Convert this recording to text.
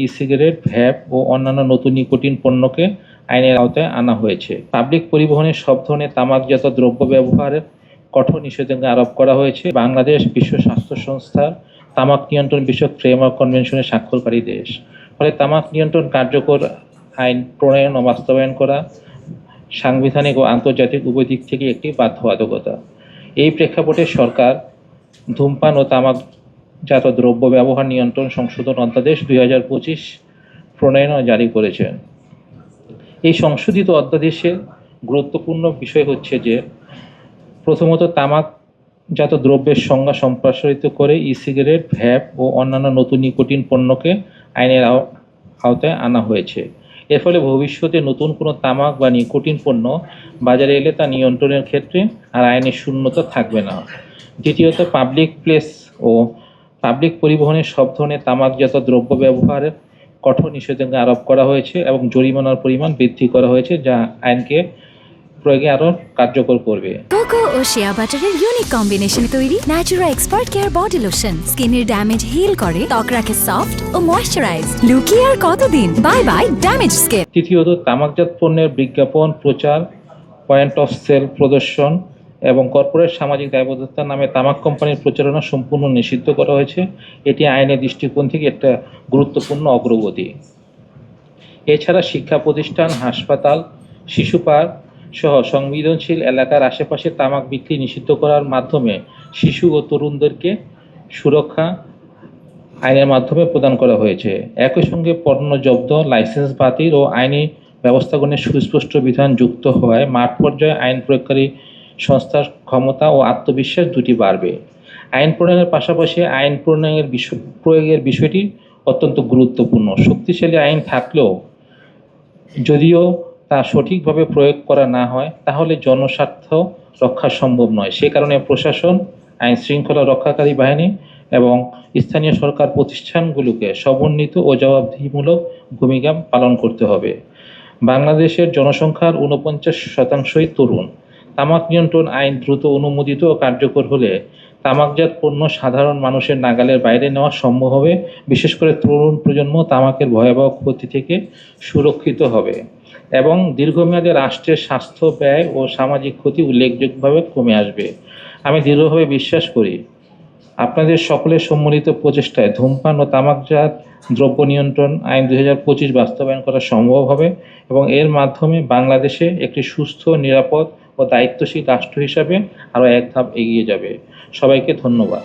E cigarette, ভ্যাপ ও অন্যান্য নতুন nicotine পণ্যকে আইনের আওতায় আনা হয়েছে। পাবলিক পরিবহনে সব ধরনের তামাকজাত দ্রব্য ব্যবহারের কঠোর নিষেধাজ্ঞা আরোপ করা হয়েছে। বাংলাদেশ বিশ্ব স্বাস্থ্য সংস্থার তামাক নিয়ন্ত্রণ বিষয়ক ফ্রেমওয়ার্ক কনভেনশনে স্বাক্ষরকারী দেশ। ফলে তামাক নিয়ন্ত্রণ কার্যকর আইন প্রণয়ন ও বাস্তবায়ন করা সাংবিধানিক ও আন্তর্জাতিক উভয় দিক থেকে একটি বাধ্যবাধকতা। এই প্রেক্ষাপটে সরকার ধূমপান ও তামাকজাত দ্রব্য ব্যবহার নিয়ন্ত্রণ সংশোধন অধ্যাদেশ 2025 প্রণয়ন ও জারি করেছেন। এই সংশোধিত অধ্যাদেশের গুরুত্বপূর্ণ বিষয় হচ্ছে যে, প্রথমত তামাকজাত দ্রব্যের সংজ্ঞা সম্প্রসারিত করে ই সিগারেট, ভ্যাপ ও অন্যান্য নতুন নিকোটিন পণ্যকে আইনের আওতায় আনা হয়েছে। এর ফলে ভবিষ্যতে নতুন কোনো তামাক বা নিকোটিন পণ্য বাজারে এলে তা নিয়ন্ত্রণের ক্ষেত্রে আর আইনের শূন্যতা থাকবে না। দ্বিতীয়ত, পাবলিক প্লেস ও পাবলিক পরিবহনে সব ধরনের তামাকজাত দ্রব্য ব্যবহারের কঠোর নিষেধাজ্ঞা আরোপ করা হয়েছে এবং জরিমানার পরিমাণ বৃদ্ধি করা হয়েছে, যা আইনকে প্রয়োগে আরও কার্যকর করবে। কোকো ও শিয়া বাটারের ইউনিক কম্বিনেশনে তৈরি Natura expert care body lotion স্কিনের ড্যামেজ হিল করে, ত্বক রাখে সফট ও ময়েশ্চারাইজ। লুকিয়ে আর কতদিন? Bye bye damage skin. তৃতীয়ত, তামাকজাত পণ্যের বিজ্ঞাপন, প্রচার, পয়েন্ট অফ সেল প্রদর্শন এবং কর্পোরেট সামাজিক দায়বদ্ধতার নামে তামাক কোম্পানির প্রচারণা সম্পূর্ণ নিষিদ্ধ করা হয়েছে। এটি আইনের দৃষ্টিকোণ থেকে একটা গুরুত্বপূর্ণ অগ্রগতি। এছাড়া শিক্ষা প্রতিষ্ঠান, হাসপাতাল, শিশু পার্ক সহ সংবেদনশীল এলাকার আশেপাশে তামাক বিক্রি নিষিদ্ধ করার মাধ্যমে শিশু ও তরুণদেরকে সুরক্ষা আইনের মাধ্যমে প্রদান করা হয়েছে। একই সঙ্গে পণ্য জব্দ, লাইসেন্স বাতিল ও আইনি ব্যবস্থা গ্রহণের সুস্পষ্ট বিধান যুক্ত হওয়ায় মাঠ পর্যায়ে আইন প্রয়োগকারী সংস্থার ক্ষমতা ও আত্মবিশ্বাস দুটি বাড়বে। আইন প্রণয়নের পাশাপাশি আইন প্রয়োগের বিষয়টি অত্যন্ত গুরুত্বপূর্ণ। শক্তিশালী আইন থাকলেও যদিও তা সঠিকভাবে প্রয়োগ করা না হয়, তাহলে জনস্বার্থ রক্ষা সম্ভব নয়। সে কারণে প্রশাসন, আইন শৃঙ্খলা রক্ষাকারী বাহিনী এবং স্থানীয় সরকার প্রতিষ্ঠানগুলোকে সমন্বিত ও জবাবদিহিমূলক ভূমিকা পালন করতে হবে। বাংলাদেশের জনসংখ্যার 49%ই তরুণ। তামাক নিয়ন্ত্রণ আইন দ্রুত অনুমোদিত ও কার্যকর হলে তামাকজাত পণ্য সাধারণ মানুষের নাগালের বাইরে নেওয়া সম্ভব হবে। বিশেষ করে তরুণ প্রজন্ম তামাকের ভয়াবহ ক্ষতি থেকে সুরক্ষিত হবে এবং দীর্ঘমেয়াদে রাষ্ট্রের স্বাস্থ্য ব্যয় ও সামাজিক ক্ষতি উল্লেখযোগ্যভাবে কমে আসবে। আমি দৃঢ়ভাবে বিশ্বাস করি, আপনাদের সকলের সম্মিলিত প্রচেষ্টায় ধূমপান ও তামাকজাত দ্রব্য নিয়ন্ত্রণ আইন 2025 বাস্তবায়ন করা সম্ভব হবে এবং এর মাধ্যমে বাংলাদেশে একটি সুস্থ, নিরাপদ ও দায়িত্বশীল রাষ্ট্র হিসাবে আরও এক ধাপ এগিয়ে যাবে। সবাইকে ধন্যবাদ।